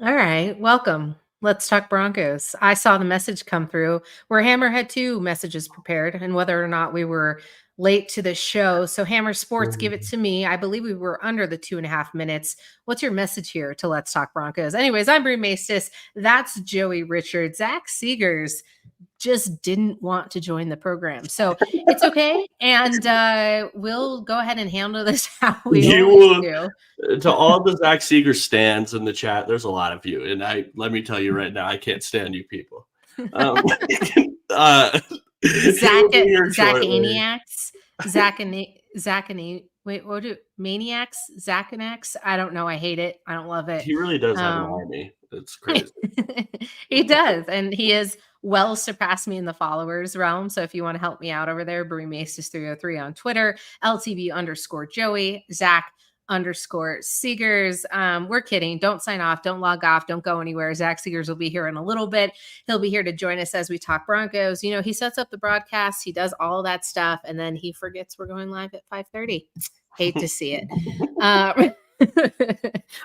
All right, welcome. Let's talk Broncos. I saw the message come through where Hammer had two messages prepared and whether or not we were late to the show. So, Hammer Sports, give it Mhm. to me. I believe we were under the 2.5 minutes. What's your message here to Let's Talk Broncos? Anyways, I'm Brie Maestas. That's Joey Richards. Zach Seegers just didn't want to join the program. So it's okay. And we'll go ahead and handle this how we You always will, do. to all the Zach Seeger stands in the chat, there's a lot of you. And let me tell you right now, I can't stand you people. Um, he Zach will be here shortly. Zachaniacs, wait, what do Maniacs, Zachanax? I don't know. I hate it. I don't love it. He really does have an Um army. It's crazy. he does, and he has well surpassed me in the followers realm. So if you want to help me out over there, Brie Maestas 303 on Twitter, LTB_Joey, Zach underscore Seegers. We're kidding. Don't sign off. Don't log off. Don't go anywhere. Zach Seegers will be here in a little bit. He'll be here to join us as we talk Broncos. You know, he sets up the broadcast. He does all that stuff. And then he forgets we're going live at 5:30. Hate to see it.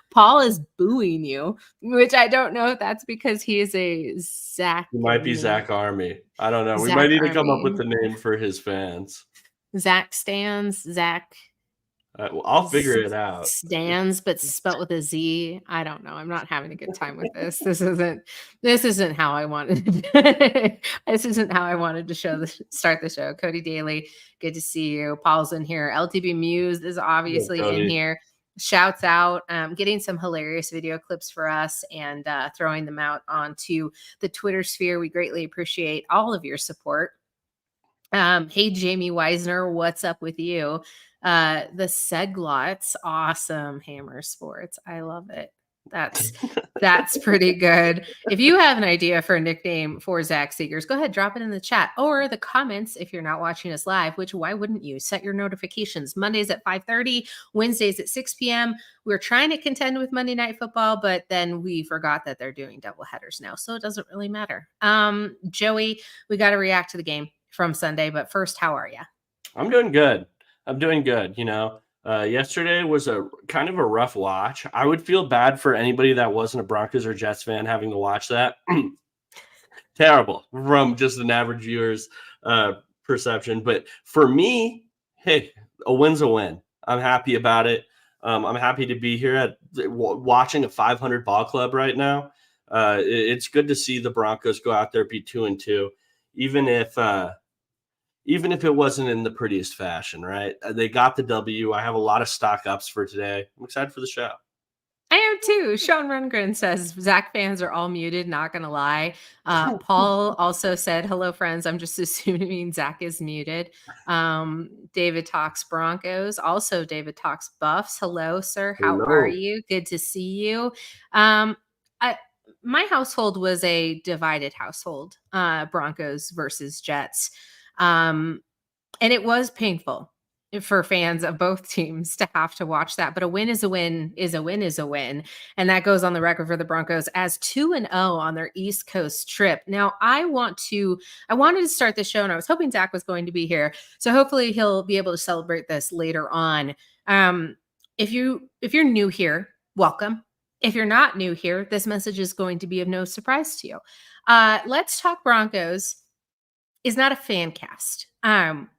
Paul is booing you, which I don't know if that's because he is a Zach. He might be Zach Army. I don't know. We Zach might need to come up Army. with the name for his fans. Zach stands. Zach Well, I'll figure it out. stands, but spelt with a Z. I don't know. I'm not having a good time with this. This isn't how I wanted. This isn't how I wanted to start the show. Cody Daly, good to see you. Paul's in here. LTB Muse is obviously in Cody. here. Shouts out, getting some hilarious video clips for us and throwing them out onto the Twitter sphere. We greatly appreciate all of your support. Hey, Jamie Weisner, what's up with you? The Seglots, awesome. Hammer Sports, I love it. That's pretty good. If you have an idea for a nickname for Zach Seegers, go ahead, drop it in the chat or the comments if you're not watching us live, which why wouldn't you? Set your notifications. Mondays at 5:30, Wednesdays at 6 p.m. We're trying to contend with Monday Night Football, but then we forgot that they're doing double headers now, so it doesn't really matter. Joey, we got to react to the game from Sunday, but first, how are you? I'm doing good. Yesterday was a kind of a rough watch. I would feel bad for anybody that wasn't a Broncos or Jets fan having to watch that. Terrible from just an average viewer's perception. But for me, hey, a win's a win. I'm happy about it. I'm happy to be here at watching a 500 ball club right now. It's good to see the Broncos go out there, be 2-2, even if it wasn't in the prettiest fashion, right? They got the W. I have a lot of stock ups for today. I'm excited for the show. I am too. Sean Rundgren says Zach fans are all muted. Not gonna lie. Paul also said, "Hello, friends. I'm just assuming Zach is muted." David talks Broncos. Also, David talks Buffs. Hello, sir. How are Hello. you? Good to see you. My household was a divided household. Broncos versus Jets. And it was painful for fans of both teams to have to watch that. But a win is a win is a win is a win. And that goes on the record for the Broncos as 2-0 on their East Coast trip. Now, I wanted to start the show, and I was hoping Zach was going to be here. So hopefully he'll be able to celebrate this later on. If you're new here, welcome. If you're not new here, this message is going to be of no surprise to you. Let's Talk Broncos is not a fan cast.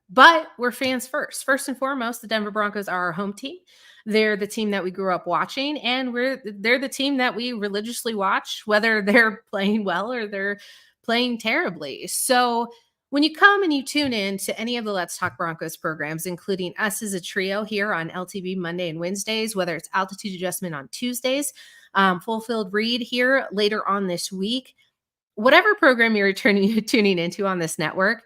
But we're fans first. First and foremost, the Denver Broncos are our home team. They're the team that we grew up watching, and they're the team that we religiously watch, whether they're playing well or they're playing terribly. So when you come and you tune in to any of the Let's Talk Broncos programs, including us as a trio here on LTV Monday and Wednesdays, whether it's altitude adjustment on Tuesdays, full field read here later on this week, whatever program you're tuning into on this network,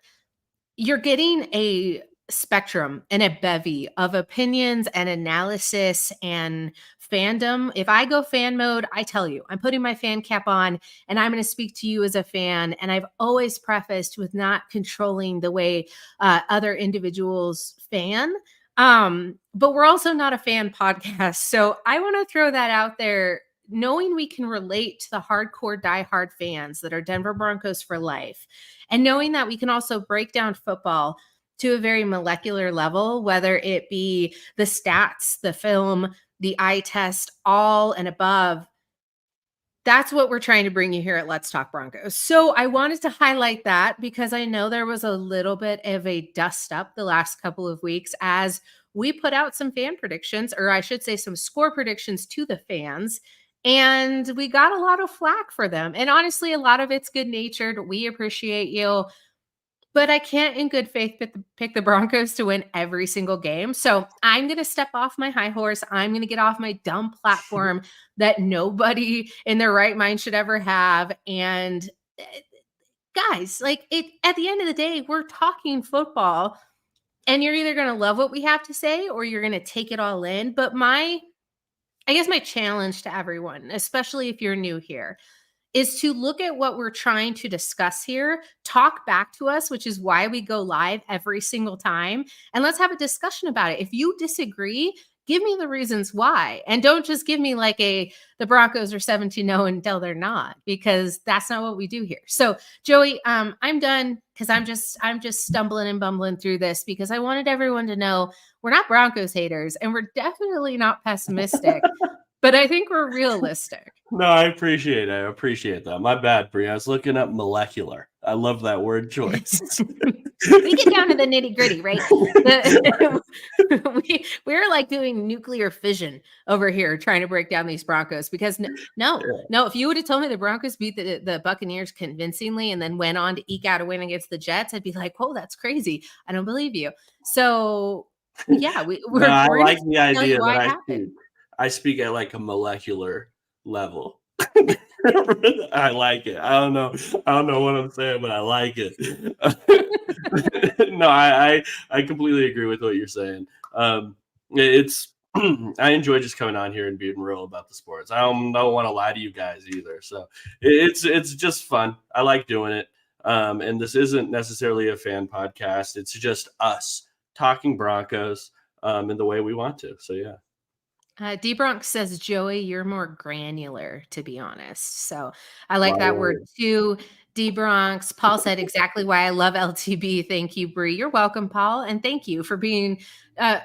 you're getting a spectrum and a bevy of opinions and analysis and fandom. If I go fan mode, I tell you, I'm putting my fan cap on and I'm going to speak to you as a fan. And I've always prefaced with not controlling the way other individuals fan. But we're also not a fan podcast. So I want to throw that out there, knowing we can relate to the hardcore diehard fans that are Denver Broncos for life, and knowing that we can also break down football to a very molecular level, whether it be the stats, the film, the eye test, all and above. That's what we're trying to bring you here at Let's Talk Broncos. So I wanted to highlight that because I know there was a little bit of a dust up the last couple of weeks as we put out some fan predictions, or I should say some score predictions to the fans. And we got a lot of flack for them. And honestly, a lot of it's good natured. We appreciate you. But I can't in good faith pick the Broncos to win every single game. So I'm going to step off my high horse. I'm going to get off my dumb platform that nobody in their right mind should ever have. And guys, like it at the end of the day, we're talking football and you're either going to love what we have to say or you're going to take it all in. But I guess my challenge to everyone, especially if you're new here, is to look at what we're trying to discuss here, talk back to us, which is why we go live every single time, and let's have a discussion about it. If you disagree, give me the reasons why, and don't just give me like the Broncos are 17-0 until they're not, because that's not what we do here. So Joey, I'm done because I'm just stumbling and bumbling through this because I wanted everyone to know we're not Broncos haters and we're definitely not pessimistic, but I think we're realistic. No, I appreciate it. I appreciate that. My bad, Brie. I was looking up molecular. I love that word choice. We get down to the nitty gritty, right? We're like doing nuclear fission over here trying to break down these Broncos because no, if you would have told me the Broncos beat the Buccaneers convincingly and then went on to eke out a win against the Jets, I'd be like, whoa, that's crazy. I don't believe you. So yeah, I like the idea that I speak at like a molecular level. I like it. I don't know what I'm saying, but I like it. No, I completely agree with what you're saying. It's I enjoy just coming on here and being real about the sports. I don't want to lie to you guys either. So it's just fun. I like doing it. And this isn't necessarily a fan podcast. It's just us talking Broncos in the way we want to. So yeah. D-Bronx says, Joey, you're more granular, to be honest. So I like that word too. D-Bronx. Paul said exactly why I love LTB. Thank you, Bree. You're welcome, Paul. And thank you for being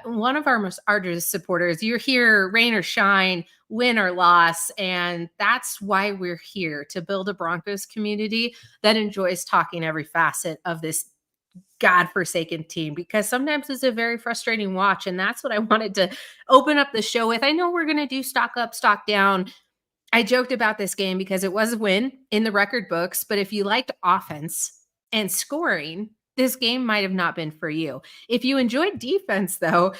one of our most arduous supporters. You're here, rain or shine, win or loss. And that's why we're here, to build a Broncos community that enjoys talking every facet of this godforsaken team, because sometimes it's a very frustrating watch. And that's what I wanted to open up the show with. I know we're going to do stock up, stock down. I joked about this game because it was a win in the record books, but if you liked offense and scoring, this game might have not been for you. If you enjoyed defense, though,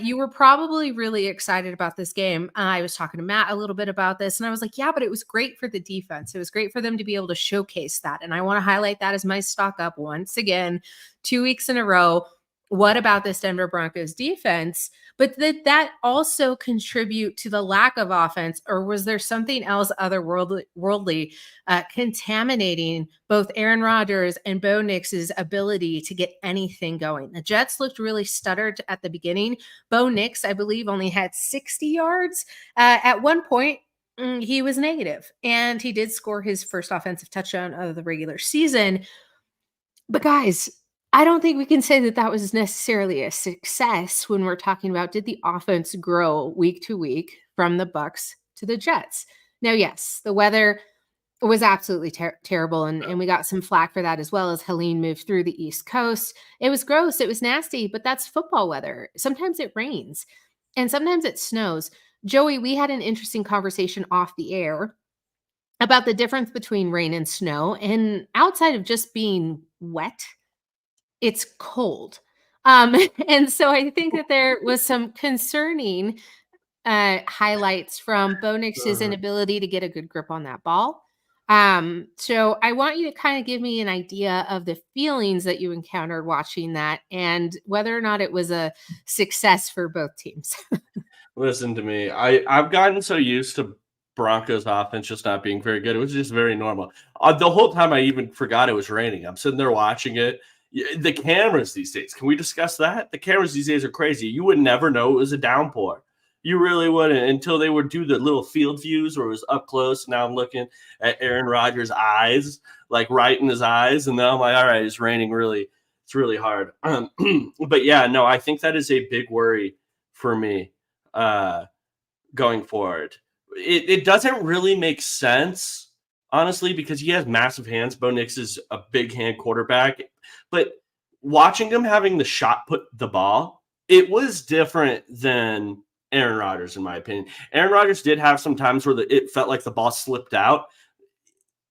you were probably really excited about this game. I was talking to Matt a little bit about this, and I was like, yeah, but it was great for the defense. It was great for them to be able to showcase that. And I want to highlight that as my stock up once again, 2 weeks in a row. What about this Denver Broncos defense? But did that also contribute to the lack of offense, or was there something else otherworldly contaminating both Aaron Rodgers and Bo Nix's ability to get anything going? The Jets looked really stuttered at the beginning. Bo Nix, I believe, only had 60 yards. At one point, he was negative, and he did score his first offensive touchdown of the regular season. But guys, I don't think we can say that that was necessarily a success when we're talking about, did the offense grow week to week from the Bucs to the Jets? Now, yes, the weather was absolutely terrible, and we got some flack for that, as well as Helene moved through the East Coast. It was gross. It was nasty, but that's football weather. Sometimes it rains and sometimes it snows. Joey, we had an interesting conversation off the air about the difference between rain and snow, and outside of just being wet, it's cold. And so I think that there was some concerning highlights from Bo Nix's inability to get a good grip on that ball. So I want you to kind of give me an idea of the feelings that you encountered watching that and whether or not it was a success for both teams. Listen to me. I've gotten so used to Broncos offense just not being very good. It was just very normal. The whole time I even forgot it was raining. I'm sitting there watching it. The cameras these days, can we discuss that? The cameras these days are crazy. You would never know it was a downpour. You really wouldn't until they would do the little field views where it was up close. Now I'm looking at Aaron Rodgers' eyes, like right in his eyes. And now I'm like, all right, it's raining really. It's really hard. But yeah, no, I think that is a big worry for me going forward. it doesn't really make sense, honestly, because he has massive hands. Bo Nix is a big hand quarterback, but watching him having the shot put the ball, it was different than Aaron Rodgers, in my opinion. Aaron Rodgers did have some times where it felt like the ball slipped out.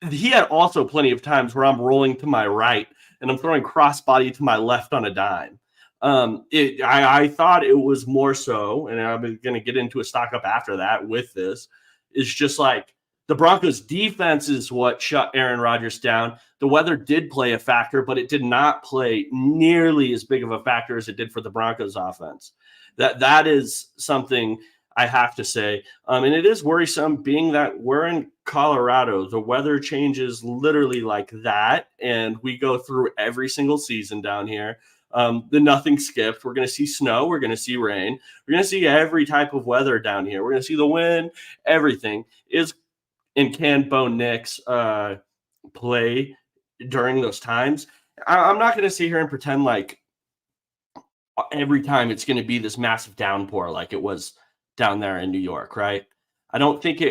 He had also plenty of times where I'm rolling to my right and I'm throwing crossbody to my left on a dime. I thought it was more so, and I'm going to get into a stock up after that with this, is just like the Broncos defense is what shut Aaron Rodgers down. The weather did play a factor, but it did not play nearly as big of a factor as it did for the Broncos offense. That is something I have to say. And it is worrisome being that we're in Colorado. The weather changes literally like that, and we go through every single season down here. The nothing skipped. We're going to see snow. We're going to see rain. We're going to see every type of weather down here. We're going to see the wind. Everything is. And can Bo Nix play during those times? I'm not going to sit here and pretend like every time it's going to be this massive downpour like it was down there in New York, right? I don't think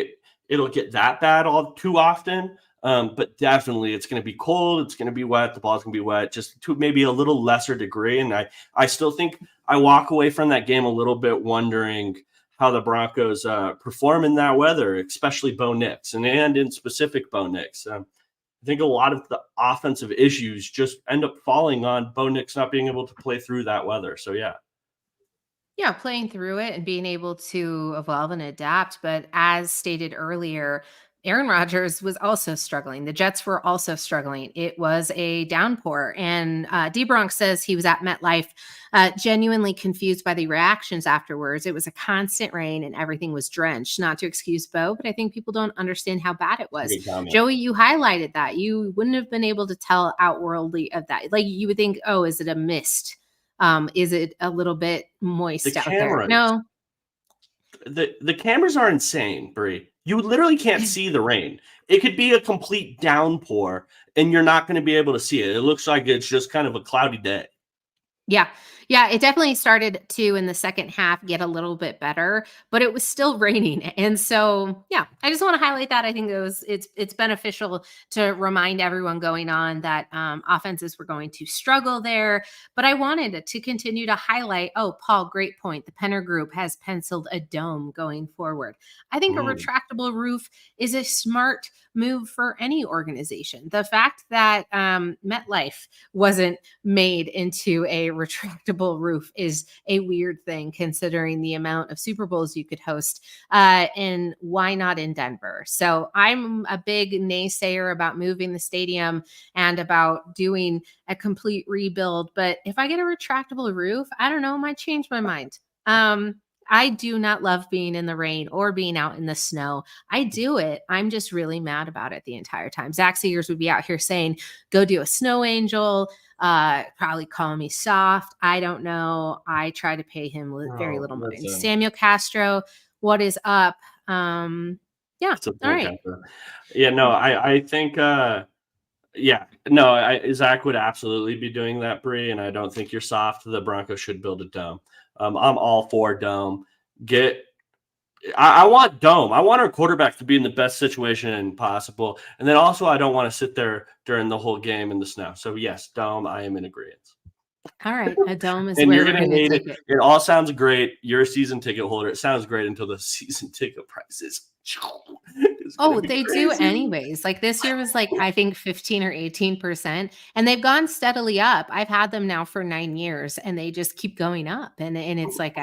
it'll get that bad all too often. But definitely it's going to be cold. It's going to be wet. The ball's going to be wet, just to maybe a little lesser degree. And I still think I walk away from that game a little bit wondering how the Broncos perform in that weather, especially Bo Nix and in specific Bo Nix. I think a lot of the offensive issues just end up falling on Bo Nix not being able to play through that weather. So, yeah. Yeah, playing through it and being able to evolve and adapt. But as stated earlier, Aaron Rodgers was also struggling. The Jets were also struggling. It was a downpour. And D Bronx says he was at MetLife, genuinely confused by the reactions afterwards. It was a constant rain and everything was drenched. Not to excuse Bo, but I think people don't understand how bad it was. Joey, you highlighted that. You wouldn't have been able to tell outworldly of that. Like you would think, oh, is it a mist? Is it a little bit moist out there? No. The cameras are insane, Brie. You literally can't see the rain. It could be a complete downpour, and you're not going to be able to see it. It looks like it's just kind of a cloudy day. Yeah. Yeah, it definitely started to, in the second half, get a little bit better, but it was still raining. And so, yeah, I just want to highlight that. I think it's beneficial to remind everyone going on that offenses were going to struggle there. But I wanted to continue to highlight, oh, Paul, great point. The Penner Group has penciled a dome going forward. I think a retractable roof is a smart move for any organization. The fact that MetLife wasn't made into a retractable roof is a weird thing considering the amount of Super Bowls you could host, and why not in Denver? So I'm a big naysayer about moving the stadium and about doing a complete rebuild. But if I get a retractable roof, I don't know, I might change my mind. I do not love being in the rain or being out in the snow. I do it. I'm just really mad about it the entire time. Zach Seegers would be out here saying, go do a snow angel, probably calling me soft. I don't know. I try to pay him very little money. Samuel Castro, what is up? Yeah. All right. Yeah, no, I think Zach would absolutely be doing that, Brie, and I don't think you're soft. The Broncos should build a dome. I'm all for dome. I want dome. I want our quarterback to be in the best situation possible. And then also I don't want to sit there during the whole game in the snow. So yes, dome, I am in agreement. All right. A dome is and where you're going to hate it. It all sounds great. You're a season ticket holder. It sounds great until the season ticket prices. Oh, they do anyways. Like this year was like, I think 15 or 18%, and they've gone steadily up. I've had them now for 9 years and they just keep going up. And it's like,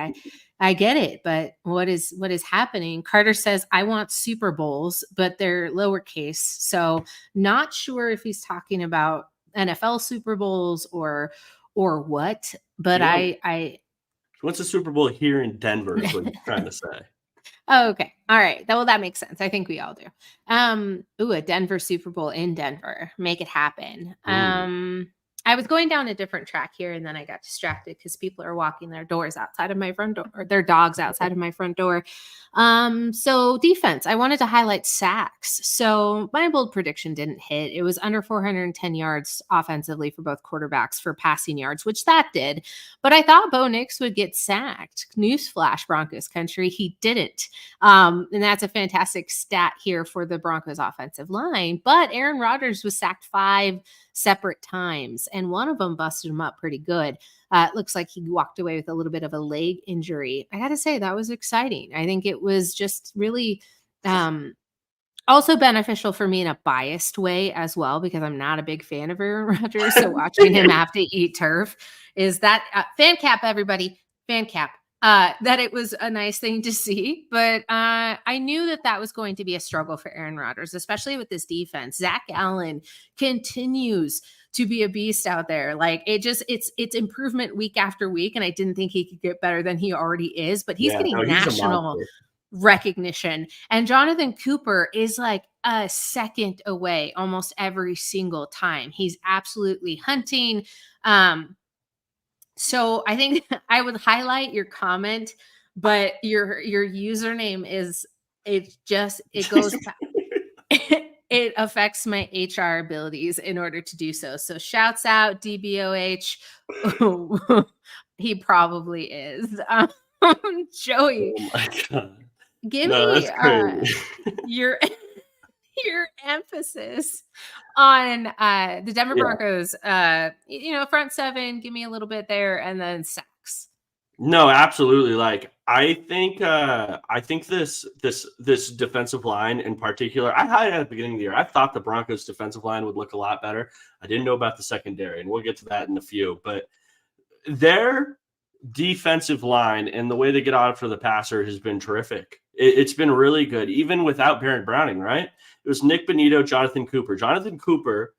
I get it, but what is happening? Carter says, I want Super Bowls, but they're lowercase. So not sure if he's talking about NFL Super Bowls or what, but I what's a Super Bowl here in Denver is what he's trying to say. Oh, okay. All right. Well, that makes sense. I think we all do. A Denver Super Bowl in Denver. Make it happen. I was going down a different track here, and then I got distracted because people are walking their doors outside of my front door, or their dogs outside of my front door. So defense, I wanted to highlight sacks. So my bold prediction didn't hit. It was under 410 yards offensively for both quarterbacks for passing yards, which that did. But I thought Bo Nix would get sacked. Newsflash, Broncos country, he didn't. And that's a fantastic stat here for the Broncos offensive line. But Aaron Rodgers was sacked 5 separate times, and one of them busted him up pretty good. It looks like he walked away with a little bit of a leg injury. I got to say, that was exciting. I think it was just really also beneficial for me in a biased way as well, because I'm not a big fan of Aaron Rodgers. So watching him have to eat turf is that fan cap, everybody, fan cap. That it was a nice thing to see, but I knew that was going to be a struggle for Aaron Rodgers, especially with this defense. Zach Allen continues to be a beast out there. Like it's improvement week after week, and I didn't think he could get better than he already is, but he's getting national recognition. And Jonathan Cooper is like a second away almost every single time. He's absolutely hunting. So I think I would highlight your comment, but your username is it goes it affects my HR abilities in order to do so. So shouts out DBOH. He probably is. Joey. Oh my God. Give me your emphasis on the Denver Broncos, front seven. Give me a little bit there, and then sacks. No, absolutely. Like I think this defensive line in particular, I had at the beginning of the year, I thought the Broncos defensive line would look a lot better. I didn't know about the secondary, and we'll get to that in a few, but their defensive line and the way they get out for the passer has been terrific. It's been really good, even without Barrett Browning, right? It was Nick Bonito, Jonathan Cooper. Jonathan Cooper,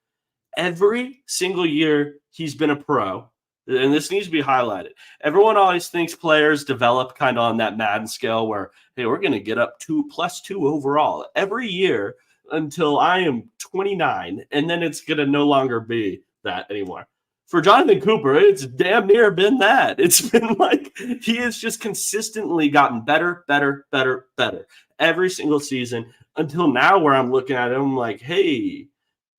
every single year he's been a pro, and this needs to be highlighted. Everyone always thinks players develop kind of on that Madden scale where, hey, we're going to get up to +2 overall every year until I am 29, and then it's going to no longer be that anymore. For Jonathan Cooper, it's damn near been that. It's been like he has just consistently gotten better every single season until now, where I'm looking at him like, hey,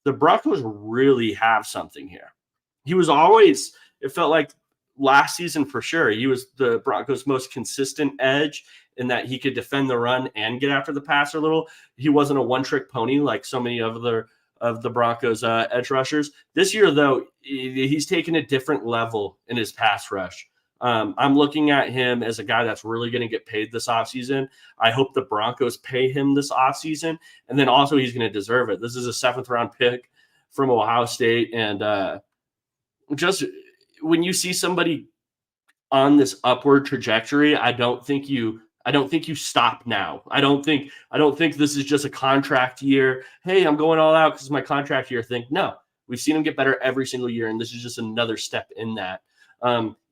the Broncos really have something here. He was always, it felt like last season for sure, he was the Broncos' most consistent edge in that he could defend the run and get after the passer a little. He wasn't a one-trick pony like so many of the Broncos edge rushers. This year, though, he's taken a different level in his pass rush. I'm looking at him as a guy that's really going to get paid this offseason. I hope the Broncos pay him this offseason, and then also he's going to deserve it. This is a 7th-round pick from Ohio State, and just when you see somebody on this upward trajectory, I don't think you stop now. I don't think this is just a contract year. Hey, I'm going all out because my contract year thing. No, we've seen him get better every single year, and this is just another step in that.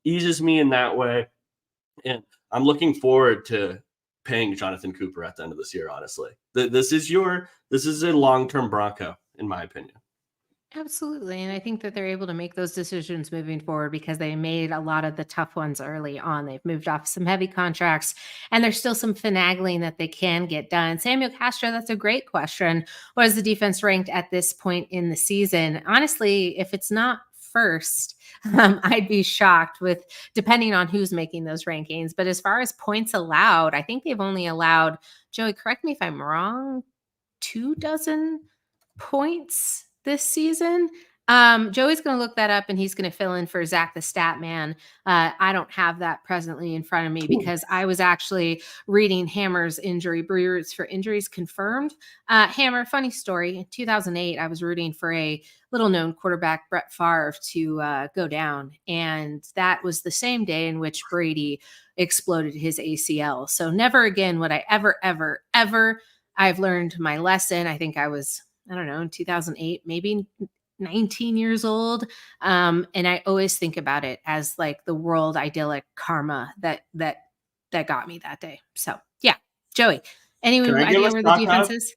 Eases me in that way, and I'm looking forward to paying Jonathan Cooper at the end of this year. Honestly, this is a long-term Bronco, in my opinion. Absolutely. And I think that they're able to make those decisions moving forward because they made a lot of the tough ones early on. They've moved off some heavy contracts, and there's still some finagling that they can get done. Samuel Castro, that's a great question. What is the defense ranked at this point in the season? Honestly, if it's not first, I'd be shocked with depending on who's making those rankings. But as far as points allowed, I think they've only allowed, Joey, correct me if I'm wrong, 24 points this season. Joey's going to look that up, and he's going to fill in for Zach the Stat Man. I don't have that presently in front of me because I was actually reading Hammer's injury Brewers for injuries confirmed. Hammer, funny story. In 2008, I was rooting for a little-known quarterback, Brett Favre, to go down, and that was the same day in which Brady exploded his ACL. So never again would I ever I've learned my lesson. I think I was, I don't know, in 2008, maybe 19 years old. And I always think about it as like the world idyllic karma that got me that day. So yeah, Joey, any idea where the defense is?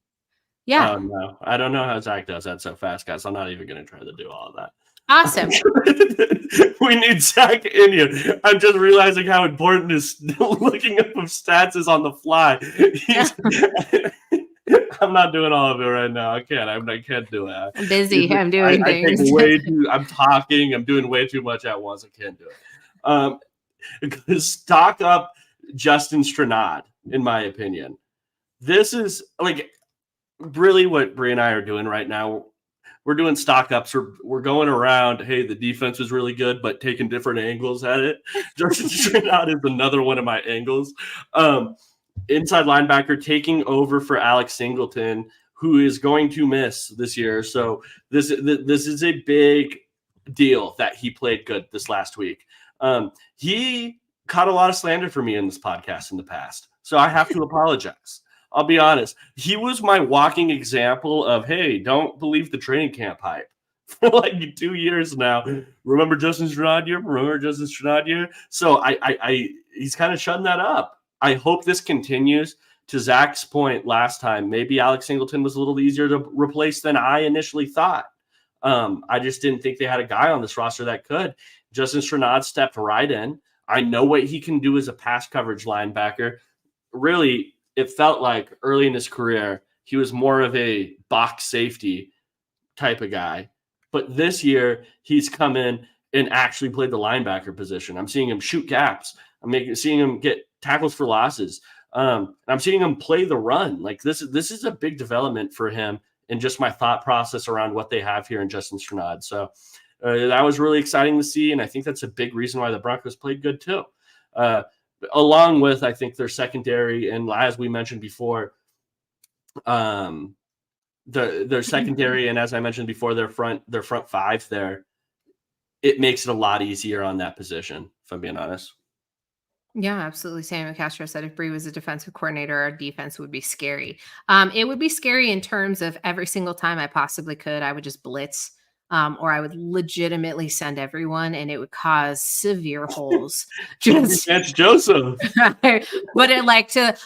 Yeah. No, I don't know how Zach does that so fast, guys. I'm not even going to try to do all of that. Awesome. We need Zach in here. I'm just realizing how important his looking up of stats is on the fly. I'm not doing all of it right now. I can't do it. I'm busy. I'm doing things. I'm talking. I'm doing way too much at once. I can't do it. Stock up Justin Stranad, in my opinion. This is like really what Brie and I are doing right now. We're doing stock ups. We're going around. Hey, the defense was really good, but taking different angles at it. Justin Stranad is another one of my angles. Inside linebacker taking over for Alex Singleton, who is going to miss this year. So this is a big deal that he played good this last week. He caught a lot of slander for me in this podcast in the past, so I have to apologize. I'll be honest. He was my walking example of, hey, don't believe the training camp hype for like 2 years now. Remember Justin Stranad year? So he's kind of shutting that up. I hope this continues. To Zach's point last time, maybe Alex Singleton was a little easier to replace than I initially thought. I just didn't think they had a guy on this roster that could. Justin Stranad stepped right in. I know what he can do as a pass coverage linebacker. Really, it felt like early in his career, he was more of a box safety type of guy. But this year, he's come in and actually played the linebacker position. I'm seeing him shoot gaps. I'm seeing him get tackles for losses. I'm seeing him play the run. Like this is a big development for him, and just my thought process around what they have here in Justin Stranad. So that was really exciting to see, and I think that's a big reason why the Broncos played good too. Along with, I think, their secondary, and as we mentioned before, their secondary, and as I mentioned before, their front five there, it makes it a lot easier on that position, if I'm being honest. Yeah, absolutely. Samuel Castro said if Brie was a defensive coordinator, our defense would be scary. It would be scary in terms of every single time I possibly could, I would just blitz. Or I would legitimately send everyone, and it would cause severe holes. That's Joseph. But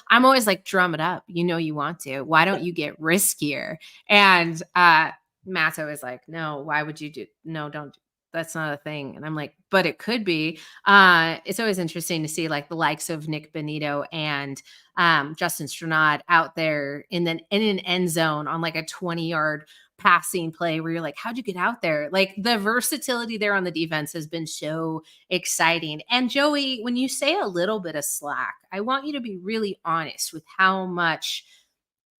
I'm always like, drum it up. You want to. Why don't you get riskier? And Matt's always like, no, why would you do? No, don't. That's not a thing. And I'm like, but it could be. It's always interesting to see like the likes of Nick Benito and Justin Stranad out there in an end zone on like a 20-yard passing play where you're like, how'd you get out there? Like the versatility there on the defense has been so exciting. And Joey, when you say a little bit of slack, I want you to be really honest with how much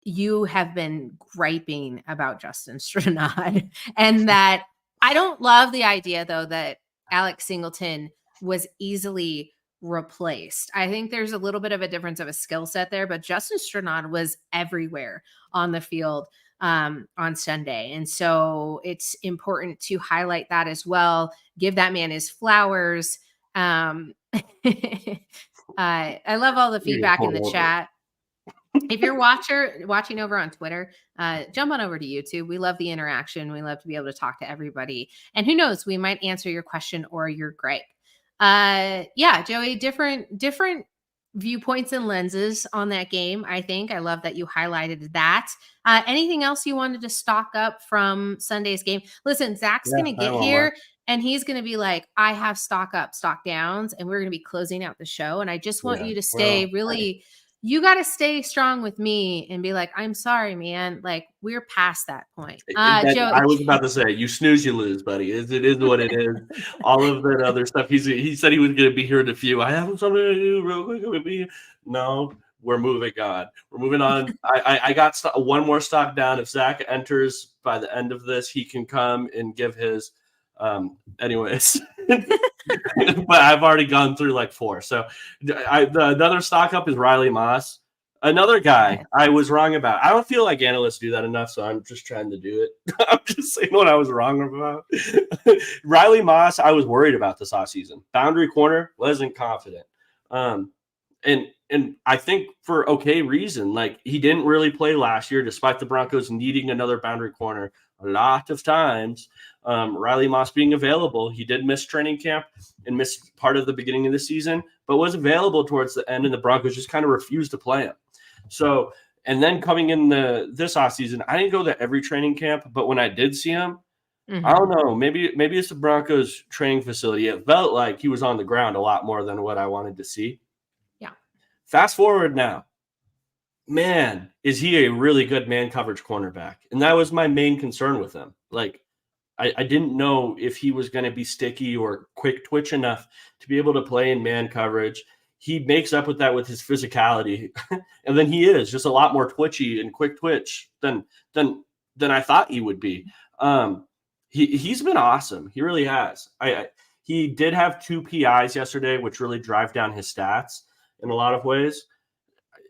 you have been griping about Justin Stranad. And that I don't love the idea though that Alex Singleton was easily replaced. I think there's a little bit of a difference of a skill set there, but Justin Stranad was everywhere on the field on Sunday. And so it's important to highlight that as well. Give that man his flowers. I love all the feedback in the chat. If you're watching over on Twitter, jump on over to YouTube. We love the interaction. We love to be able to talk to everybody. And who knows, we might answer your question or your gripe. Yeah, Joey, different viewpoints and lenses on that game. I think I love that you highlighted that. Anything else you wanted to stock up from Sunday's game? Listen, Zach's going to get here and he's going to be like, I have stock up, stock downs, and we're going to be closing out the show. And I just want you to stay you got to stay strong with me and be like, I'm sorry, man. Like we're past that point. Joey, I was about to say, you snooze, you lose, buddy. It is what it is. All of that other stuff. He said he was going to be here in a few. I have something to do real quick. No, we're moving on. We're moving on. I got one more stock down. If Zach enters by the end of this, he can come and give his. Anyways, but I've already gone through like 4. So the other stock up is Riley Moss, another guy I was wrong about. I don't feel like analysts do that enough, so I'm just trying to do it. I'm just saying what I was wrong about. Riley Moss, I was worried about this offseason. Boundary corner, wasn't confident. And I think for okay reason. Like he didn't really play last year, despite the Broncos needing another boundary corner a lot of times. Riley Moss being available, he did miss training camp and missed part of the beginning of the season, but was available towards the end, and the Broncos just kind of refused to play him. So, and then coming in this offseason, I didn't go to every training camp, but when I did see him, I Mhm. don't know. Maybe it's the Broncos training facility. It felt like he was on the ground a lot more than what I wanted to see. Yeah. Fast forward now. Man, is he a really good man coverage cornerback? And that was my main concern with him. Like, I didn't know if he was going to be sticky or quick twitch enough to be able to play in man coverage. He makes up with that with his physicality, and then he is just a lot more twitchy and quick twitch than than I thought he would be. Um, he's been awesome. He really has. He did have 2 PIs yesterday, which really drive down his stats in a lot of ways.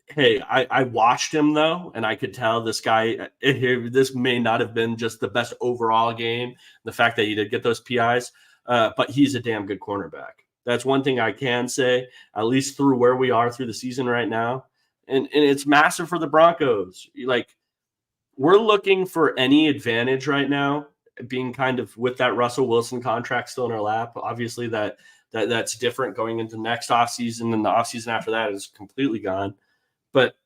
Hey, I watched him though, and I could tell this guy. This may not have been just the best overall game. The fact that he did get those PIs, but he's a damn good cornerback. That's one thing I can say, at least through where we are through the season right now, and it's massive for the Broncos. Like, we're looking for any advantage right now, being kind of with that Russell Wilson contract still in our lap. Obviously, that's different going into next offseason, and the offseason after that is completely gone. But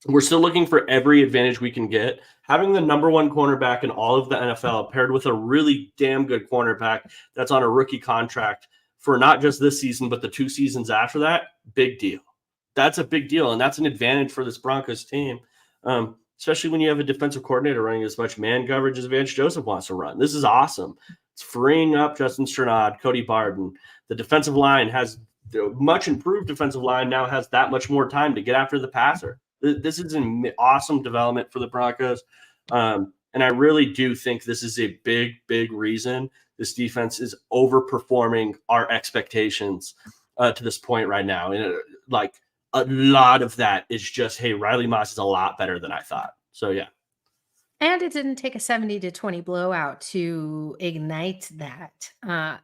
we're still looking for every advantage we can get. Having the number one cornerback in all of the NFL paired with a really damn good cornerback that's on a rookie contract for not just this season, but the 2 seasons after that, big deal. That's a big deal, and that's an advantage for this Broncos team, especially when you have a defensive coordinator running as much man coverage as Vance Joseph wants to run. This is awesome. It's freeing up Justin Strnad, Cody Barton. The defensive line has the much improved defensive line now has that much more time to get after the passer. This is an awesome development for the Broncos. And I really do think this is a big, big reason this defense is overperforming our expectations to this point right now. And like a lot of that is just, hey, Riley Moss is a lot better than I thought. So, yeah. And it didn't take a 70-20 blowout to ignite that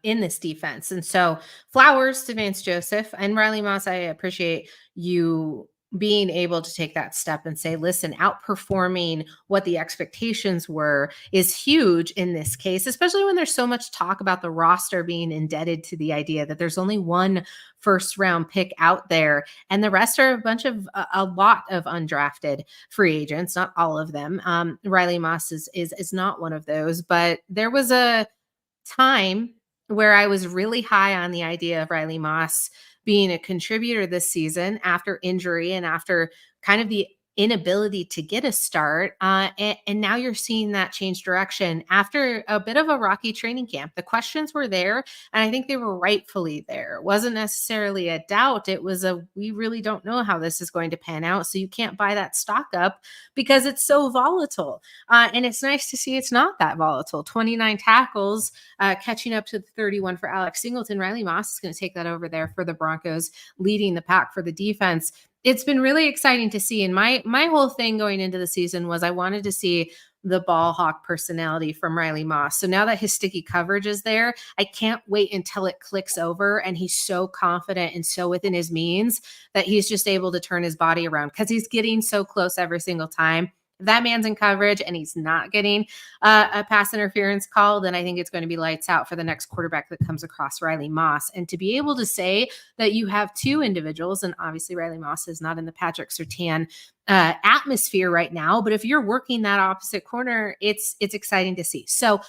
in this defense. And so, flowers to Vance Joseph and Riley Moss. I appreciate you being able to take that step and say, listen, outperforming what the expectations were is huge in this case, especially when there's so much talk about the roster being indebted to the idea that there's only one first round pick out there and the rest are a lot of undrafted free agents, not all of them. Riley Moss is not one of those, but there was a time where I was really high on the idea of Riley Moss being a contributor this season after injury and after kind of the inability to get a start. And now you're seeing that change direction after a bit of a rocky training camp. The questions were there, and I think they were rightfully there. It wasn't necessarily a doubt. It was we really don't know how this is going to pan out. So you can't buy that stock up because it's so volatile. And it's nice to see it's not that volatile. 29 tackles, catching up to the 31 for Alex Singleton. Riley Moss is going to take that over there for the Broncos, leading the pack for the defense. It's been really exciting to see. And my whole thing going into the season was I wanted to see the ball hawk personality from Riley Moss. So now that his sticky coverage is there, I can't wait until it clicks over and he's so confident and so within his means that he's just able to turn his body around because he's getting so close every single time. If that man's in coverage and he's not getting a pass interference call, then I think it's going to be lights out for the next quarterback that comes across Riley Moss. And to be able to say that you have 2 individuals, and obviously Riley Moss is not in the Patrick Surtain atmosphere right now, but if you're working that opposite corner, it's exciting to see. So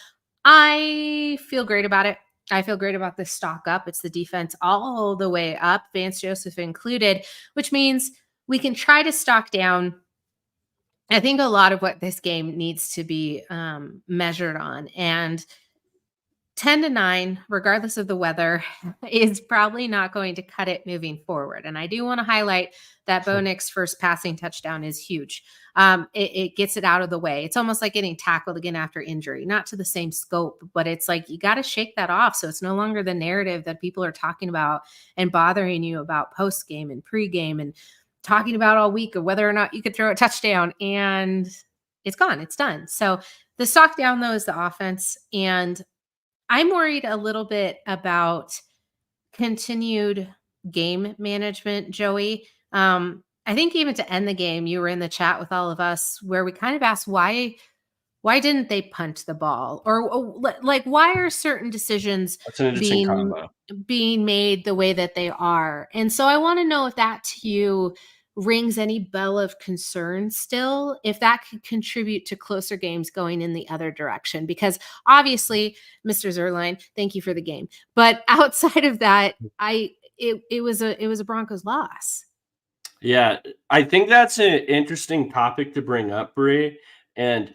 I feel great about it. I feel great about this stock up. It's the defense all the way up, Vance Joseph included, which means we can try to stock down. I think a lot of what this game needs to be measured on, and 10-9, regardless of the weather, is probably not going to cut it moving forward. And I do want to highlight that Bo Nix first passing touchdown is huge. It gets it out of the way. It's almost like getting tackled again after injury, not to the same scope, but it's like you got to shake that off. So it's no longer the narrative that people are talking about and bothering you about post game and pre-game and talking about all week of whether or not you could throw a touchdown, and it's gone. It's done. So the stock down though is the offense. And I'm worried a little bit about continued game management, Joey. I think even to end the game, you were in the chat with all of us where we kind of asked why didn't they punt the ball? Or like why are certain decisions That's an interesting being combo. being made the way that they are? And so I want to know if that to you rings any bell of concern still, if that could contribute to closer games going in the other direction. Because obviously, Mr. Zerline, thank you for the game. But outside of that, it was a Broncos loss. Yeah, I think that's an interesting topic to bring up, Bree, and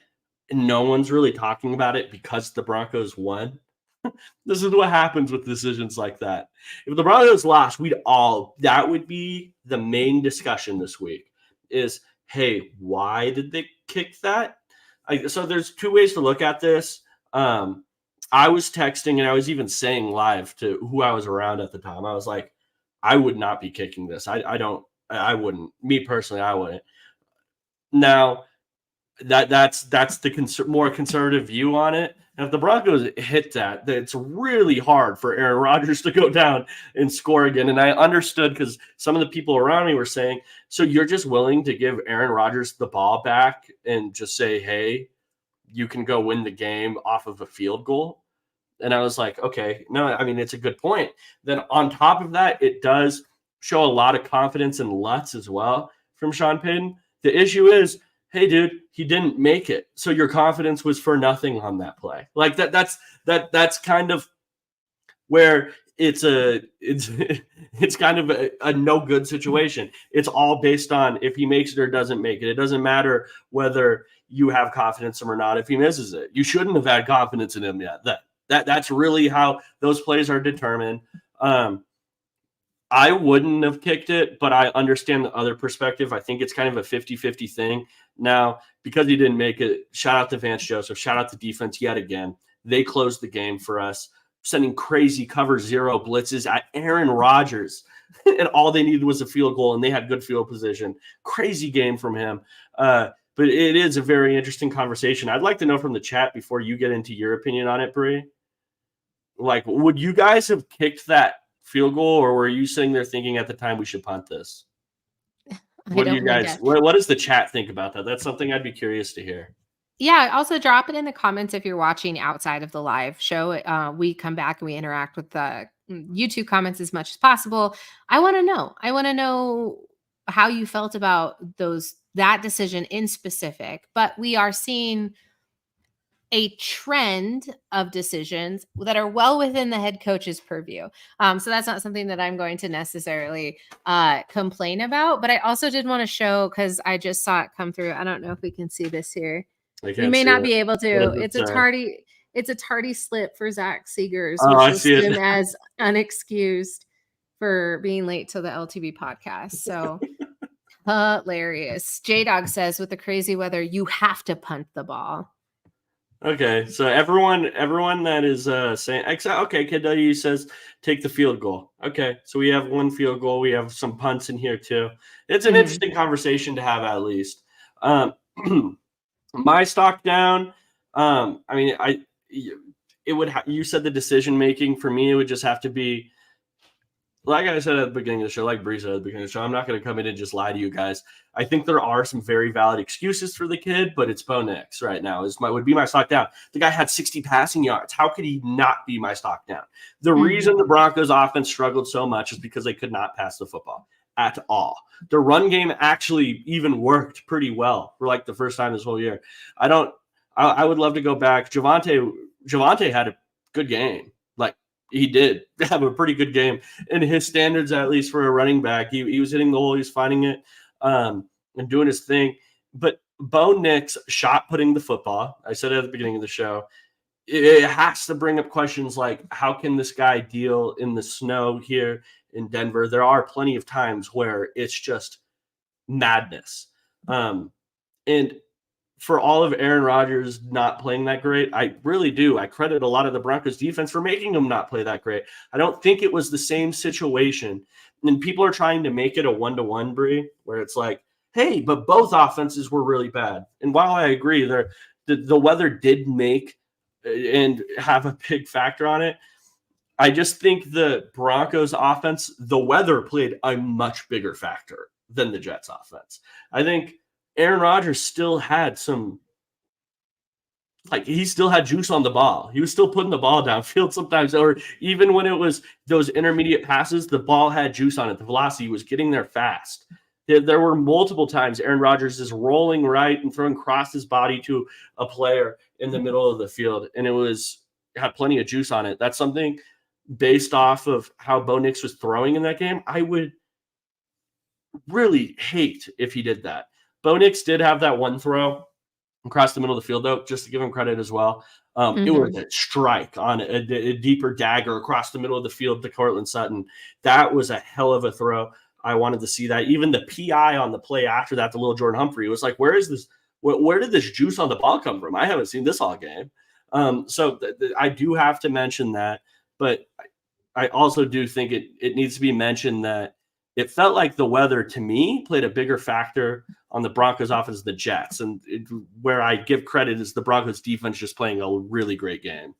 no one's really talking about it because the Broncos won. This is what happens with decisions like that. If the Broncos lost, that would be the main discussion this week is, hey, why did they kick that? So there's two ways to look at this. I was texting and I was even saying live to who I was around at the time. I was like, I would not be kicking this. I wouldn't. Me personally, I wouldn't. Now, that's the more conservative view on it. And if the Broncos hit that, it's really hard for Aaron Rodgers to go down and score again. And I understood because some of the people around me were saying, so you're just willing to give Aaron Rodgers the ball back and just say, hey, you can go win the game off of a field goal? And I was like, okay, no, I mean, it's a good point. Then on top of that, it does show a lot of confidence and Lutz as well from Sean Payton. The issue is, hey, dude, he didn't make it. So your confidence was for nothing on that play. Like that's kind of where it's kind of a no good situation. It's all based on if he makes it or doesn't make it. It doesn't matter whether you have confidence in him or not. If he misses it, you shouldn't have had confidence in him yet. That's really how those plays are determined. I wouldn't have kicked it, but I understand the other perspective. I think it's kind of a 50-50 thing. Now, because he didn't make it, shout out to Vance Joseph, shout out to defense yet again. They closed the game for us, sending crazy cover zero blitzes at Aaron Rodgers. And all they needed was a field goal, and they had good field position. Crazy game from him. But it is a very interesting conversation. I'd like to know from the chat before you get into your opinion on it, Bree. Like, would you guys have kicked that field goal, or were you sitting there thinking at the time we should punt this? What do you guys? What does the chat think about that? That's something I'd be curious to hear. Yeah. Also, drop it in the comments if you're watching outside of the live show. We come back and we interact with the YouTube comments as much as possible. I want to know. I want to know how you felt about that decision in specific. But we are seeing a trend of decisions that are well within the head coach's purview. So that's not something that I'm going to necessarily complain about. But I also did want to show, because I just saw it come through. I don't know if we can see this here. You may not be able to. It's a tardy slip for Zach Seegers, which lists him as unexcused for being late to the LTV podcast. So hilarious. J-Dog says, with the crazy weather, you have to punt the ball. Okay, so everyone that is saying, okay, Kid W says take the field goal. Okay, so we have one field goal. We have some punts in here too. It's an interesting conversation to have at least. My stock down. I mean, you said the decision making for me, it would just have to be, like I said at the beginning of the show, like Bree said at the beginning of the show, I'm not going to come in and just lie to you guys. I think there are some very valid excuses for the kid, but it's Bo Nix right now. Would be my stock down. The guy had 60 passing yards. How could he not be my stock down? The reason the Broncos offense struggled so much is because they could not pass the football at all. The run game actually even worked pretty well for like the first time this whole year. I would love to go back. Javonte had a good game. Like, he did have a pretty good game in his standards, at least for a running back. He was hitting the hole, he was finding it, and doing his thing. But Bo Nix shot putting the football. I said it at the beginning of the show. It has to bring up questions like, how can this guy deal in the snow here in Denver? There are plenty of times where it's just madness. And for all of Aaron Rodgers not playing that great, I really do. I credit a lot of the Broncos defense for making him not play that great. I don't think it was the same situation. And people are trying to make it a 1-to-1, Bree, where it's like, hey, but both offenses were really bad. And while I agree, the weather did make and have a big factor on it, I just think the Broncos offense, the weather played a much bigger factor than the Jets offense. I think Aaron Rodgers still had he still had juice on the ball. He was still putting the ball downfield sometimes, or even when it was those intermediate passes, the ball had juice on it. The velocity was getting there fast. There were multiple times Aaron Rodgers is rolling right and throwing across his body to a player in the middle of the field, and had plenty of juice on it. That's something based off of how Bo Nix was throwing in that game. I would really hate if he did that. Bo Nix did have that one throw across the middle of the field, though, just to give him credit as well. It was a strike on a deeper dagger across the middle of the field to Cortland Sutton. That was a hell of a throw. I wanted to see that. Even the PI on the play after that, the little Jordan Humphrey, was like, where is this? Where did this juice on the ball come from? I haven't seen this all game. So I do have to mention that, but I also do think it needs to be mentioned that it felt like the weather, to me, played a bigger factor on the Broncos offense than the Jets. And where I give credit is the Broncos defense just playing a really great game.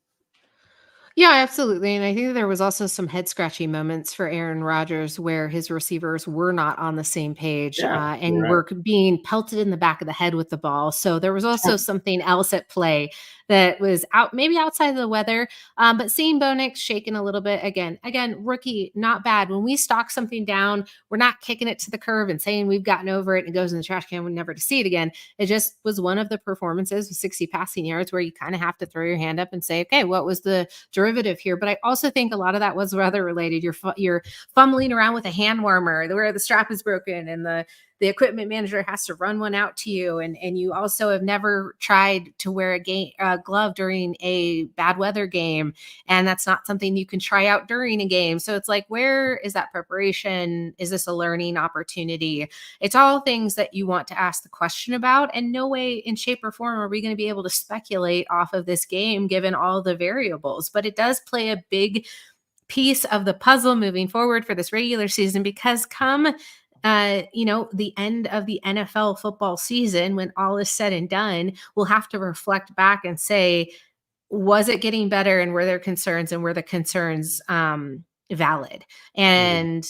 Yeah, absolutely. And I think there was also some head scratchy moments for Aaron Rodgers where his receivers were not on the same page and were being pelted in the back of the head with the ball. So there was also something else at play that was maybe outside of the weather. But seeing Bo Nix shaking a little bit again, rookie, not bad. When we stock something down, we're not kicking it to the curb and saying we've gotten over it and it goes in the trash can. We're never to see it again. It just was one of the performances with 60 passing yards where you kind of have to throw your hand up and say, okay, what was the derivative here? But I also think a lot of that was weather related. You're fumbling around with a hand warmer where the strap is broken and the equipment manager has to run one out to you. And you also have never tried to wear a glove during a bad weather game. And that's not something you can try out during a game. So it's like, where is that preparation? Is this a learning opportunity? It's all things that you want to ask the question about. And no way in shape or form are we going to be able to speculate off of this game, given all the variables. But it does play a big piece of the puzzle moving forward for this regular season, because come the end of the NFL football season, when all is said and done, we'll have to reflect back and say, was it getting better, and were there concerns, and were the concerns valid? And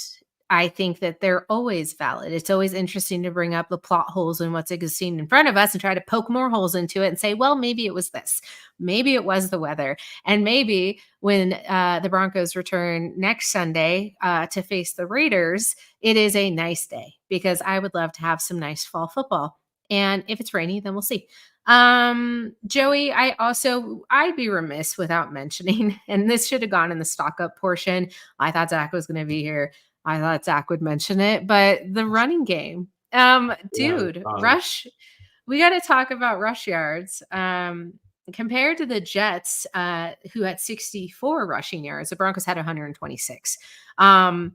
I think that they're always valid. It's always interesting to bring up the plot holes in what's existing in front of us and try to poke more holes into it and say, well, maybe it was this, maybe it was the weather. And maybe when the Broncos return next Sunday to face the Raiders, it is a nice day, because I would love to have some nice fall football. And if it's rainy, then we'll see. Joey, I'd be remiss without mentioning, and this should have gone in the stock up portion. I thought Zach was going to be here. I thought Zach would mention it, but the running game, rush. We got to talk about rush yards. Compared to the Jets, who had 64 rushing yards, the Broncos had 126. I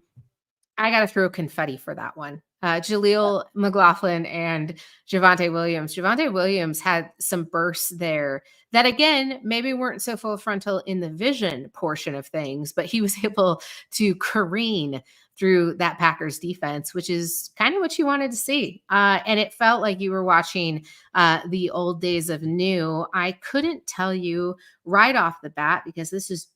got to throw confetti for that one. Jaleel McLaughlin and Javonte Williams. Javonte Williams had some bursts there that, again, maybe weren't so full frontal in the vision portion of things, but he was able to careen through that Packers defense, which is kind of what you wanted to see. And it felt like you were watching the old days of new. I couldn't tell you right off the bat, because this is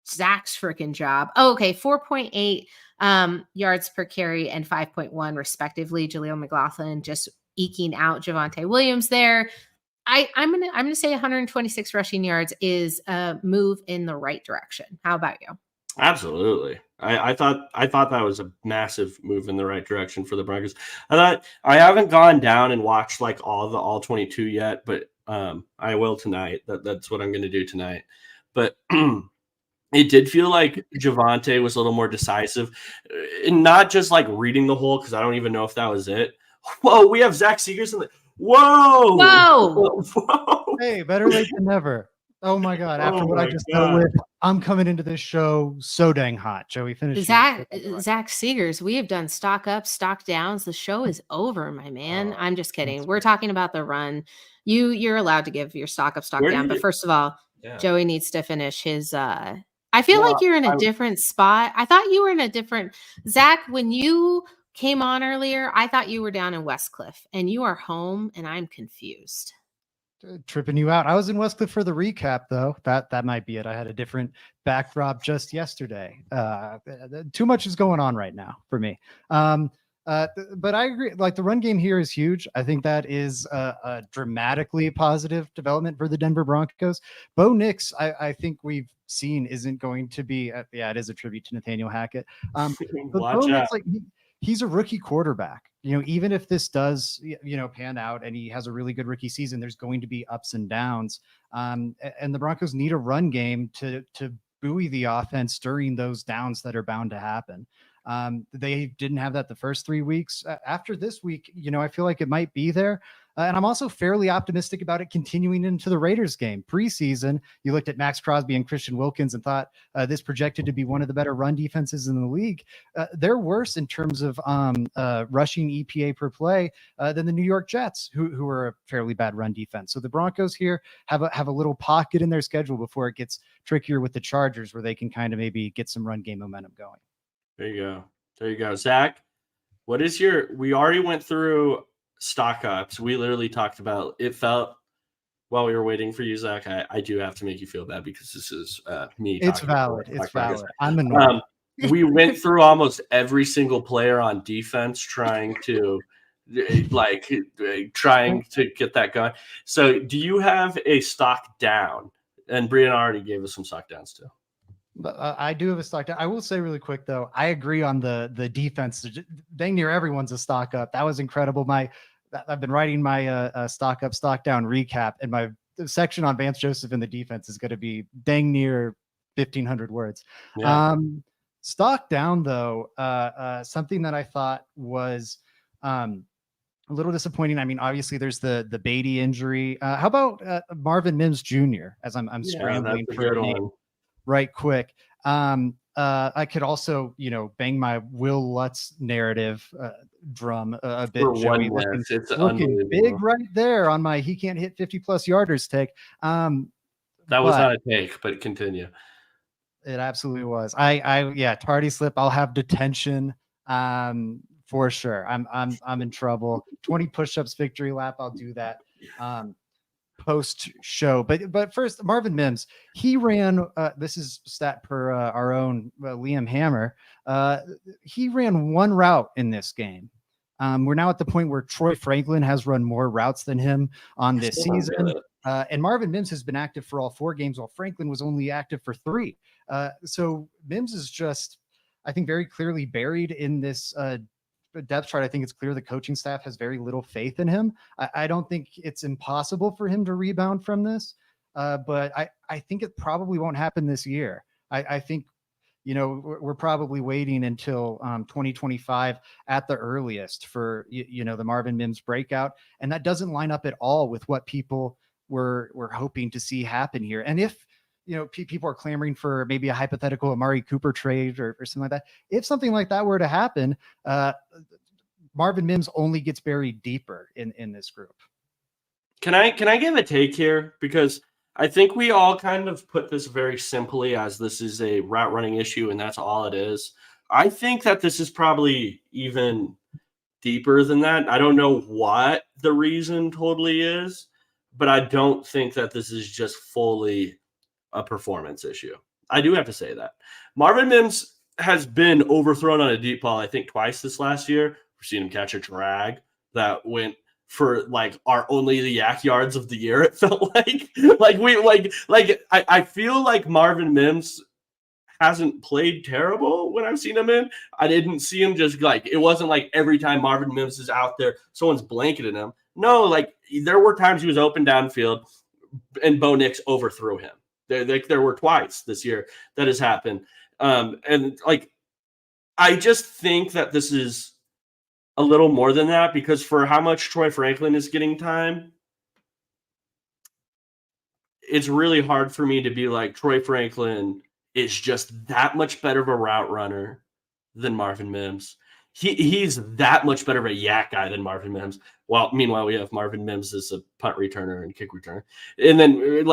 Zach's freaking job. Oh, okay. 4.8 yards per carry and 5.1 respectively. Jaleel McLaughlin just eking out Javonte Williams there. I'm gonna say 126 rushing yards is a move in the right direction. How about you? Absolutely. I thought that was a massive move in the right direction for the Broncos. I haven't gone down and watched like all 22 yet, but I will tonight. That's what I'm going to do tonight. But it did feel like Javonte was a little more decisive, and not just like reading the hole, because I don't even know if that was it. Whoa, we have Zach Seegers in the Whoa! Hey, better late than never. Oh my God! After what I just dealt with, I'm coming into this show so dang hot. Joey, finish. Zach Seegers, we have done stock ups, stock downs. The show is over, my man. I'm just kidding. We're talking about the run. You're allowed to give your stock up, stock down. But first of all, Joey needs to finish his. I feel like you're in a different spot. I thought you were in a different. Zach, when you came on earlier, I thought you were down in Westcliff, and you are home, and I'm confused. Tripping you out. I was in Westcliff for the recap, though. That might be it. I had a different backdrop just yesterday. Too much is going on right now for me. But I agree. Like, the run game here is huge. I think that is a dramatically positive development for the Denver Broncos. Bo Nix, I think we've seen, isn't going to be. It is a tribute to Nathaniel Hackett. But Bo Nix, like, he's a rookie quarterback. Even if this does, pan out and he has a really good rookie season, there's going to be ups and downs. And the Broncos need a run game to buoy the offense during those downs that are bound to happen. They didn't have that the first 3 weeks. After this week, I feel like it might be there. And I'm also fairly optimistic about it continuing into the Raiders game. Preseason, you looked at Max Crosby and Christian Wilkins and thought this projected to be one of the better run defenses in the league. They're worse in terms of rushing EPA per play than the New York Jets, who are a fairly bad run defense. So the Broncos here have a little pocket in their schedule before it gets trickier with the Chargers, where they can kind of maybe get some run game momentum going. There you go. Zach, what is we already went through stock ups. We literally talked about it. Felt while we were waiting for you, Zach, I do have to make you feel bad because this is me. It's valid. I'm annoyed. We went through almost every single player on defense trying to get that going. So do you have a stock down? And Brian already gave us some stock downs too. But I do have a stock down. I will say really quick though, I agree on the defense. Dang near everyone's a stock up. That was incredible. I've been writing my stock up, stock down recap, and my section on Vance Joseph in the defense is going to be dang near 1,500 words. Yeah. Stock down though, something that I thought was a little disappointing. I mean, obviously there's the Beatty injury. How about Marvin Mims Jr. as I'm scrambling for a name right quick. I could also, bang my Will Lutz narrative drum a bit. Joey, looking big right there on my he can't hit 50+ yarders take. That was not a take, but continue. It absolutely was. Tardy slip. I'll have detention for sure. I'm in trouble. 20 push-ups victory lap. I'll do that. Post show, but first, Marvin Mims, he ran this is stat per our own Liam Hammer, he ran one route in this game. We're now at the point where Troy Franklin has run more routes than him on this season, and Marvin Mims has been active for all 4 games while Franklin was only active for 3. So Mims is just, I think, very clearly buried in this depth chart. I think it's clear the coaching staff has very little faith in him. I don't think it's impossible for him to rebound from this, but I think it probably won't happen this year. I think, we're probably waiting until 2025 at the earliest for, the Marvin Mims breakout. And that doesn't line up at all with what people were hoping to see happen here. And if, people are clamoring for maybe a hypothetical Amari Cooper trade or something like that. If something like that were to happen, Marvin Mims only gets buried deeper in this group. Can I give a take here? Because I think we all kind of put this very simply as this is a route running issue and that's all it is. I think that this is probably even deeper than that. I don't know what the reason totally is, but I don't think that this is just fully a performance issue. I do have to say that Marvin Mims has been overthrown on a deep ball, I think twice this last year. We've seen him catch a drag that went for our only the yak yards of the year. It felt I feel like Marvin Mims hasn't played terrible when I've seen him in. I didn't see him just it wasn't like every time Marvin Mims is out there, someone's blanketing him. No, there were times he was open downfield and Bo Nix overthrew him. There were twice this year that has happened. I just think that this is a little more than that, because for how much Troy Franklin is getting time, it's really hard for me to be like Troy Franklin is just that much better of a route runner than Marvin Mims. He's that much better of a yak guy than Marvin Mims. Well, meanwhile, we have Marvin Mims as a punt returner and kick returner. And then,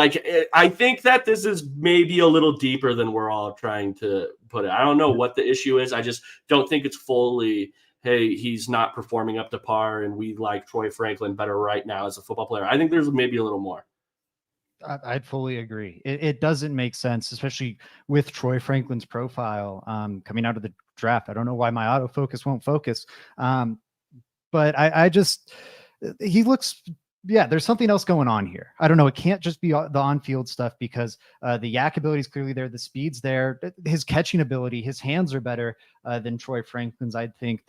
I think that this is maybe a little deeper than we're all trying to put it. I don't know what the issue is. I just don't think it's fully, hey, he's not performing up to par and we like Troy Franklin better right now as a football player. I think there's maybe a little more. I'd fully agree. It doesn't make sense, especially with Troy Franklin's profile coming out of the draft. I don't know why my autofocus won't focus. But I just, he looks there's something else going on here. I don't know. It can't just be the on-field stuff because the yak ability is clearly there. The speed's there. His catching ability, his hands are better than Troy Franklin's. I think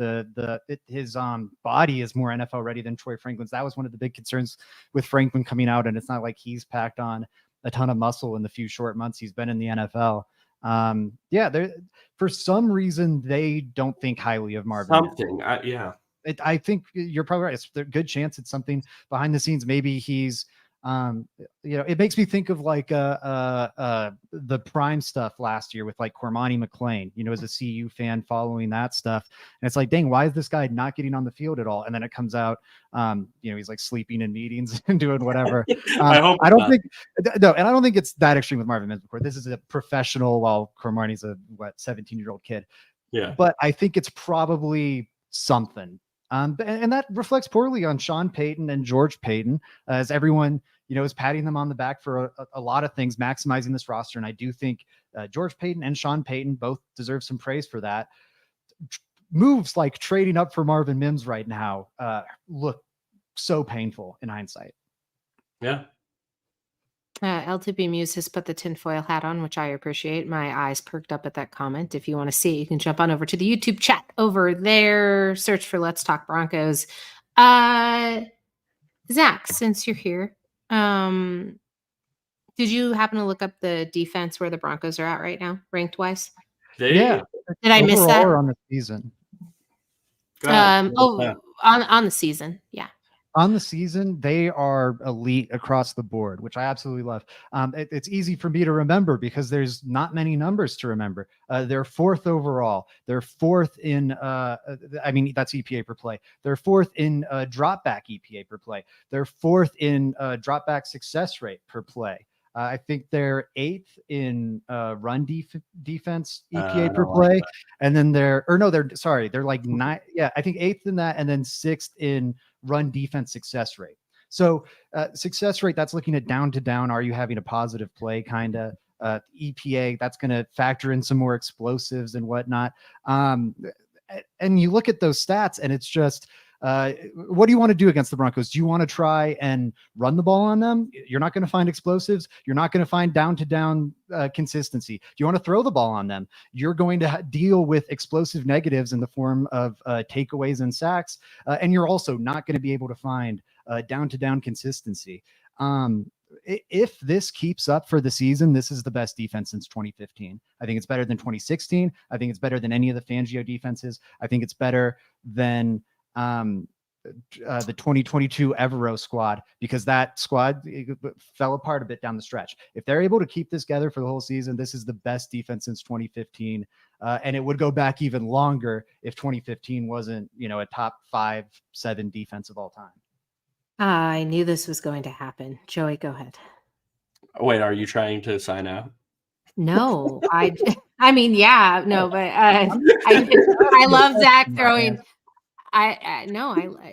his body is more NFL ready than Troy Franklin's. That was one of the big concerns with Franklin coming out, and it's not like he's packed on a ton of muscle in the few short months he's been in the NFL. For some reason they don't think highly of Marvin. I think you're probably right. It's a good chance it's something behind the scenes. Maybe he's, it makes me think of like the prime stuff last year with like Cormani McClain, as a CU fan following that stuff. And it's like, dang, why is this guy not getting on the field at all? And then it comes out, he's like sleeping in meetings and doing whatever. I don't think it's that extreme with Marvin Mims. This is a professional, while Cormani's a 17-year-old kid. Yeah. But I think it's probably something. And that reflects poorly on Sean Payton and George Payton, as everyone, is patting them on the back for a lot of things, maximizing this roster. And I do think George Payton and Sean Payton both deserve some praise for that. Moves like trading up for Marvin Mims right now look so painful in hindsight. Yeah. LTB Muse has put the tinfoil hat on, which I appreciate. My eyes perked up at that comment. If you want to see it, you can jump on over to the YouTube chat over there. Search for Let's Talk Broncos. Zach, since you're here, did you happen to look up the defense where the Broncos are at right now, ranked wise? Yeah. Did I miss that? On the season. On the season. Yeah. On the season, they are elite across the board, which I absolutely love. It's easy for me to remember because there's not many numbers to remember. They're fourth overall. They're fourth in, that's EPA per play. They're fourth in drop back EPA per play. They're fourth in drop back success rate per play. I think they're eighth in run defense EPA per play. And then they're like nine. Yeah, I think eighth in that, and then sixth in run defense success rate. So success rate, that's looking at down to down. Are you having a positive play kind of EPA? That's going to factor in some more explosives and whatnot. And you look at those stats and it's just, what do you want to do against the Broncos? Do you want to try and run the ball on them? You're not going to find explosives. You're not going to find down to down consistency. Do you want to throw the ball on them? You're going to deal with explosive negatives in the form of takeaways and sacks. And you're also not going to be able to find down to down consistency. If this keeps up for the season, this is the best defense since 2015. I think it's better than 2016. I think it's better than any of the Fangio defenses. I think it's better than the 2022 Evero squad, because that squad fell apart a bit down the stretch. If they're able to keep this together for the whole season, this is the best defense since 2015. And it would go back even longer if 2015 wasn't, a top 5-7 defense of all time. I knew this was going to happen. Joey, go ahead. Wait, are you trying to sign out? No, I love Zach throwing.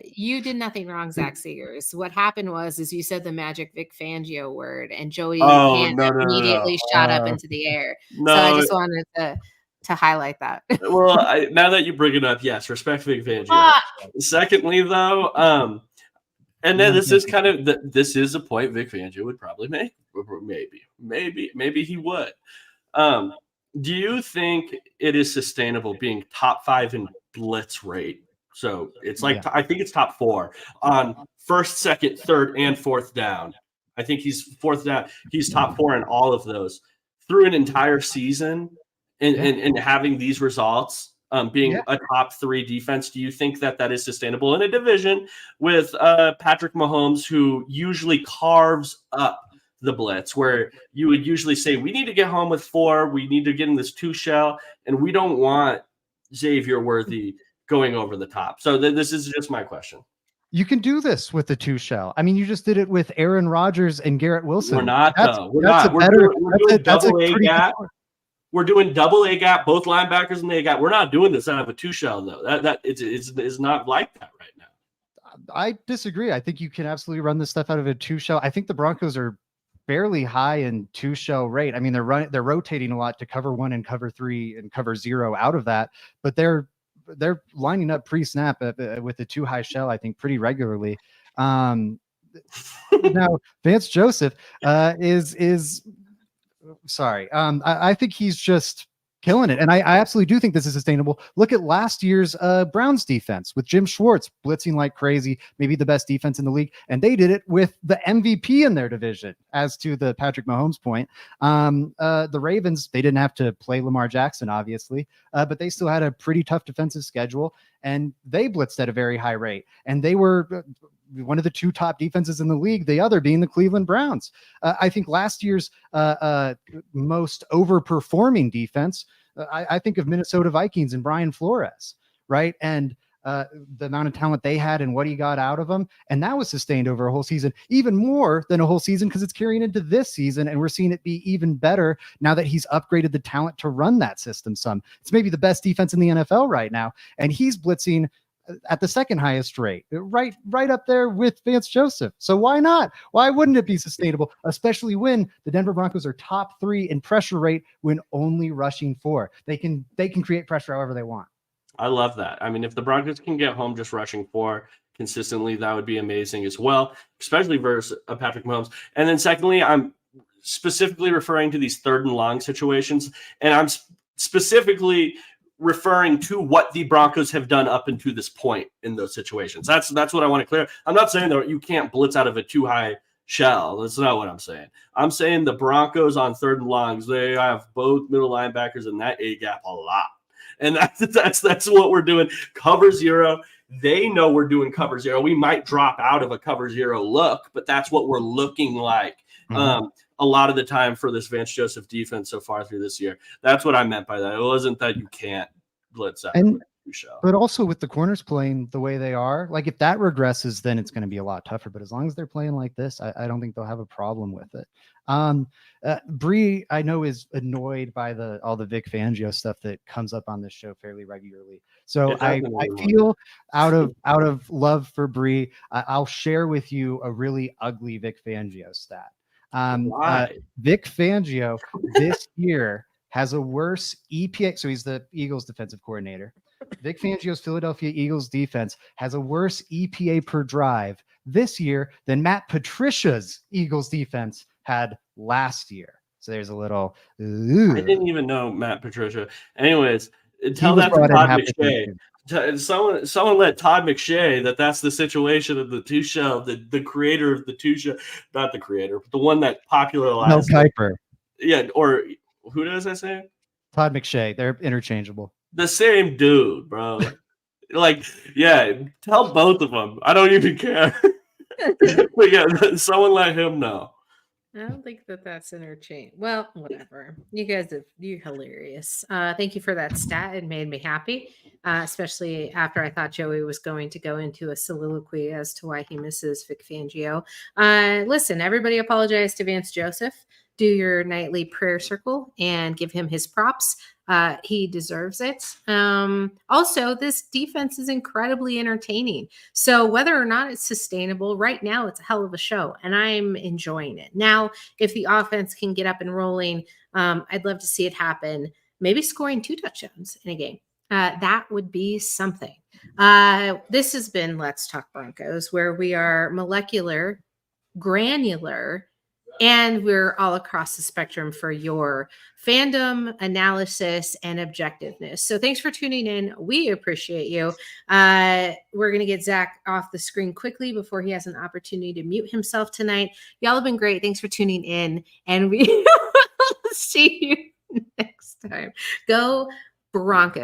You did nothing wrong, Zach Seegers. What happened was you said the magic Vic Fangio word, and Joey immediately shot up into the air. So I just wanted to highlight that. Well, now that you bring it up, yes, respect Vic Fangio. Secondly, though, and then this is a point Vic Fangio would probably make. Maybe he would. Do you think it is sustainable being top 5 in blitz rate? So it's like, I think it's top 4 on first, second, third, and fourth down. I think he's fourth down. He's top 4 in all of those through an entire season and having these results, being a top 3 defense. Do you think that is sustainable in a division with Patrick Mahomes, who usually carves up the blitz, where you would usually say, we need to get home with 4, we need to get in this 2 shell, and we don't want Xavier Worthy going over the top. So this is just my question. You can do this with the 2 shell. I mean, you just did it with Aaron Rodgers and Garrett Wilson. We're not, though. We're not. We're doing double A gap. We're doing double A gap, both linebackers in the A gap. We're not doing this out of a 2 shell, though. That it's not like that right now. I disagree. I think you can absolutely run this stuff out of a 2 shell. I think the Broncos are fairly high in 2 shell rate. I mean, they're rotating a lot to cover 1 and cover 3 and cover 0 out of that, but they're lining up pre-snap with the 2 high shell, I think, pretty regularly. now Vance Joseph is sorry. I think he's just killing it. And I absolutely do think this is sustainable. Look at last year's Browns defense with Jim Schwartz blitzing like crazy, maybe the best defense in the league. And they did it with the MVP in their division. As to the Patrick Mahomes point, the Ravens, they didn't have to play Lamar Jackson, obviously, but they still had a pretty tough defensive schedule. And they blitzed at a very high rate. And they were one of the 2 top defenses in the league, the other being the Cleveland Browns. I think last year's most overperforming defense, I think of Minnesota Vikings and Brian Flores, right? And the amount of talent they had and what he got out of them. And that was sustained over a whole season, even more than a whole season, because it's carrying into this season. And we're seeing it be even better now that he's upgraded the talent to run that system some. It's maybe the best defense in the NFL right now. And he's blitzing at the second highest rate, right up there with Vance Joseph. So why not? Why wouldn't it be sustainable, especially when the Denver Broncos are top 3 in pressure rate when only rushing 4? They can create pressure however they want. I love that. I mean, if the Broncos can get home just rushing 4 consistently, that would be amazing as well, especially versus Patrick Mahomes. And then secondly, I'm specifically referring to these 3rd and long situations, and I'm specifically referring to what the Broncos have done up until this point in those situations. That's what I want to clear. I'm not saying that you can't blitz out of a too high shell. That's not what I'm saying. I'm saying the Broncos on 3rd and longs, they have both middle linebackers in that A gap a lot. And that's what we're doing. Cover 0. They know we're doing cover 0. We might drop out of a cover 0 look, but that's what we're looking like. A lot of the time for this Vance Joseph defense so far through this year. That's what I meant by that. It wasn't that you can't blitz out. But also with the corners playing the way they are, like if that regresses, then it's going to be a lot tougher. But as long as they're playing like this, I don't think they'll have a problem with it. Bree, I know, is annoyed by all the Vic Fangio stuff that comes up on this show fairly regularly. So I feel out of love for Bree, I'll share with you a really ugly Vic Fangio stat. Vic Fangio this year has a worse EPA. So he's the Eagles defensive coordinator. Vic Fangio's Philadelphia Eagles defense has a worse EPA per drive this year than Matt Patricia's Eagles defense had last year. So there's a little. I didn't even know Matt Patricia. Anyways, tell that to Todd McShay. Someone let Todd McShay that's the situation of the two show, the creator of the two show, not the creator, but the one that popularized. Mel Kiper. Yeah, or who does I say? Todd McShay. They're interchangeable. The same dude, bro. Like, yeah, tell both of them. I don't even care. But yeah, someone let him know. I don't think that's interchange. Well, whatever. You're hilarious. Thank you for that stat. It made me happy, especially after I thought Joey was going to go into a soliloquy as to why he misses Vic Fangio. Listen, everybody apologize to Vance Joseph. Do your nightly prayer circle and give him his props. He deserves it. Also, this defense is incredibly entertaining. So whether or not it's sustainable, right now it's a hell of a show, and I'm enjoying it. Now, if the offense can get up and rolling, I'd love to see it happen. Maybe scoring 2 touchdowns in a game. That would be something. This has been Let's Talk Broncos, where we are molecular, granular, and we're all across the spectrum for your fandom, analysis, and objectiveness. So thanks for tuning in. We appreciate you. We're going to get Zach off the screen quickly before he has an opportunity to mute himself tonight. Y'all have been great. Thanks for tuning in, and we will see you next time. Go Broncos.